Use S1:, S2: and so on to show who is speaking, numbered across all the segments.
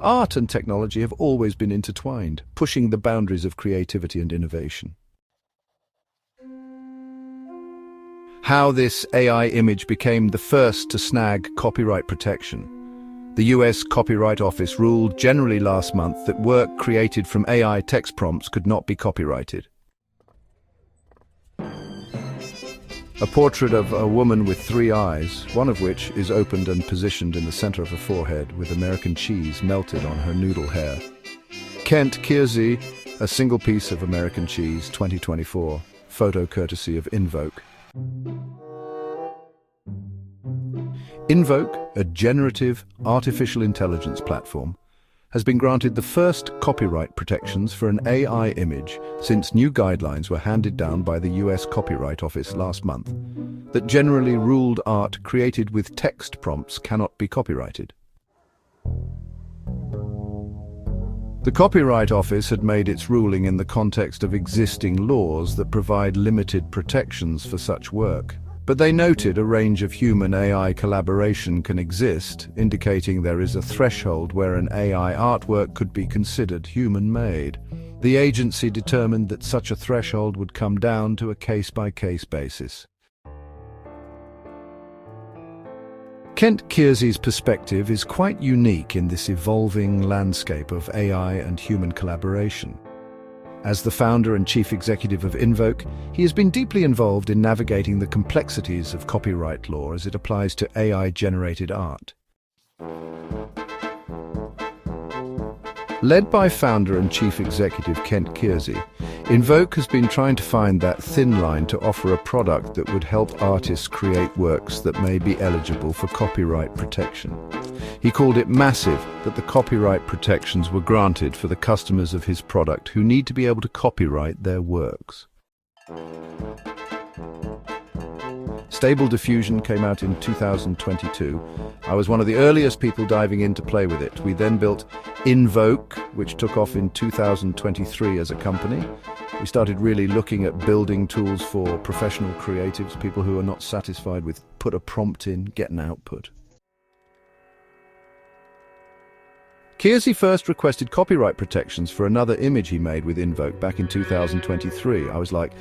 S1: Art and technology have always been intertwined, pushing the boundaries of creativity and innovation. How this AI image became the first to snag copyright protection. The US Copyright Office ruled generally last month that work created from AI text prompts could not be copyrighted. A portrait of a woman with three eyes, one of which is opened and positioned in the center of her forehead with American cheese melted on her noodle hair. Keirsey, a single piece of American cheese, 2024, photo courtesy of Invoke. Invoke, a generative artificial intelligence platform, has been granted the first copyright protections for an AI image since new guidelines were handed down by the US Copyright Office last month that generally ruled art created with text prompts cannot be copyrighted. The Copyright Office had made its ruling in the context of existing laws that provide limited protections for such work. But they noted a range of human-AI collaboration can exist, indicating there is a threshold where an AI artwork could be considered human-made. The agency determined that such a threshold would come down to a case-by-case basis. Keirsey's perspective is quite unique in this evolving landscape of AI and human collaboration. As the founder and chief executive of Invoke, he has been deeply involved in navigating the complexities of copyright law as it applies to AI-generated art. Led by founder and chief executive Keirsey, Invoke has been trying to find that thin line to offer a product that would help artists create works that may be eligible for copyright protection. He called it massive that the copyright protections were granted for the customers of his product who need to be able to copyright their works. Stable Diffusion came out in 2022. I was one of the earliest people diving in to play with it. We then built Invoke, which took off in 2023 as a company. We started really looking at building tools for professional creatives, people who are not satisfied with put a prompt in, get an output. Keirsey first requested copyright protections for another image he made with Invoke back in 2023. I was like,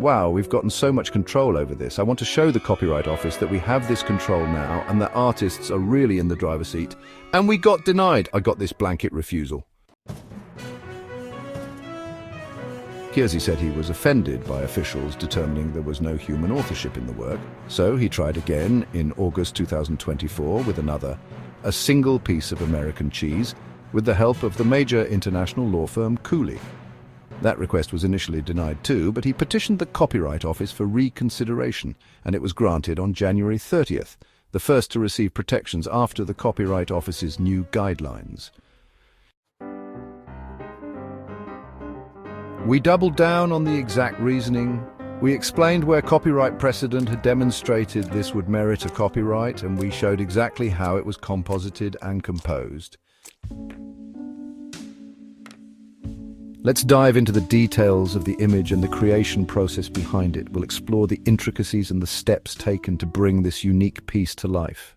S1: wow, we've gotten so much control over this. I want to show the Copyright Office that we have this control now and that artists are really in the driver's seat. And we got denied. I got this blanket refusal. Keirsey said he was offended by officials determining there was no human authorship in the work. So he tried again in August 2024 with a single piece of American cheese, with the help of the major international law firm Cooley. That request was initially denied too, but he petitioned the Copyright Office for reconsideration, and it was granted on January 30th, the first to receive protections after the Copyright Office's new guidelines. We doubled down on the exact reasoning. We explained where copyright precedent had demonstrated this would merit a copyright, and we showed exactly how it was composited and composed. Let's dive into the details of the image and the creation process behind it. We'll explore the intricacies and the steps taken to bring this unique piece to life.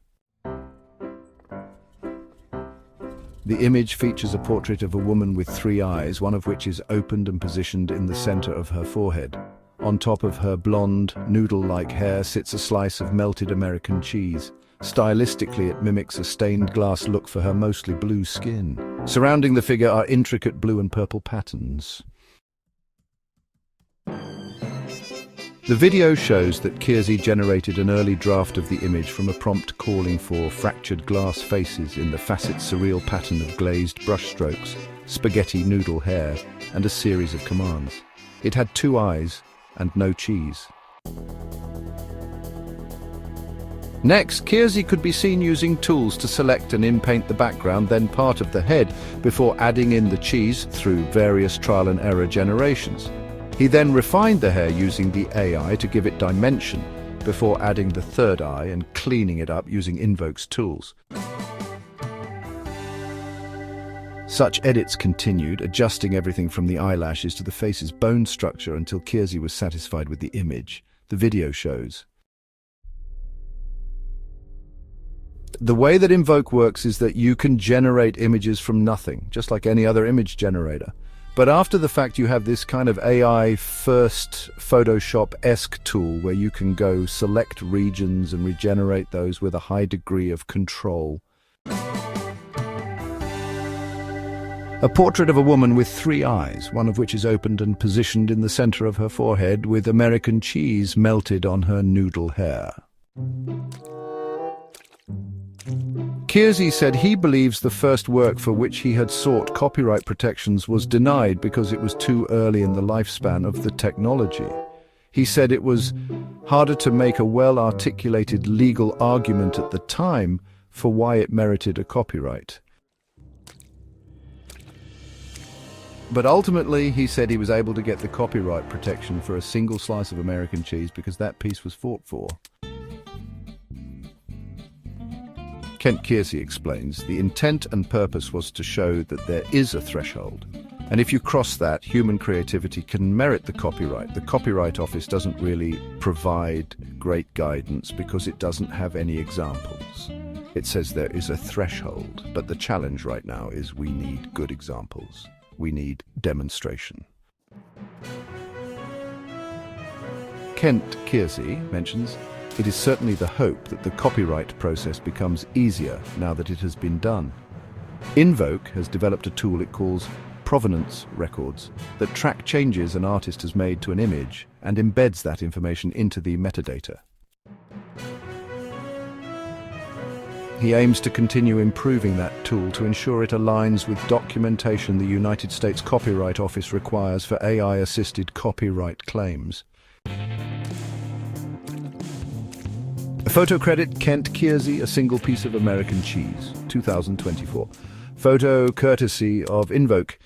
S1: The image features a portrait of a woman with three eyes, one of which is opened and positioned in the center of her forehead. On top of her blonde, noodle-like hair sits a slice of melted American cheese. Stylistically, it mimics a stained glass look for her mostly blue skin. Surrounding the figure are intricate blue and purple patterns. The video shows that Keirsey generated an early draft of the image from a prompt calling for fractured glass faces in the facet surreal pattern of glazed brushstrokes, spaghetti noodle hair, and a series of commands. It had two eyes and no cheese. Next, Keirsey could be seen using tools to select and in-paint the background, then part of the head, before adding in the cheese through various trial and error generations. He then refined the hair using the AI to give it dimension, before adding the third eye and cleaning it up using Invoke's tools. Such edits continued, adjusting everything from the eyelashes to the face's bone structure until Keirsey was satisfied with the image. The video shows. The way that Invoke works is that you can generate images from nothing, just like any other image generator. But after the fact, you have this kind of AI-first Photoshop-esque tool where you can go select regions and regenerate those with a high degree of control. A portrait of a woman with 3 eyes, one of which is opened and positioned in the center of her forehead with American cheese melted on her noodle hair. Keirsey said he believes the first work for which he had sought copyright protections was denied because it was too early in the lifespan of the technology. He said it was harder to make a well-articulated legal argument at the time for why it merited a copyright. But ultimately, he said he was able to get the copyright protection for a single slice of American cheese because that piece was fought for. Keirsey explains, the intent and purpose was to show that there is a threshold. And if you cross that, human creativity can merit the copyright. The Copyright Office doesn't really provide great guidance because it doesn't have any examples. It says there is a threshold, but the challenge right now is we need good examples. We need demonstration. Keirsey mentions, it is certainly the hope that the copyright process becomes easier now that it has been done. Invoke has developed a tool it calls provenance records that track changes an artist has made to an image and embeds that information into the metadata. He aims to continue improving that tool to ensure it aligns with documentation the United States Copyright Office requires for AI-assisted copyright claims. A photo credit, Keirsey, a single piece of American cheese, 2024. Photo courtesy of Invoke.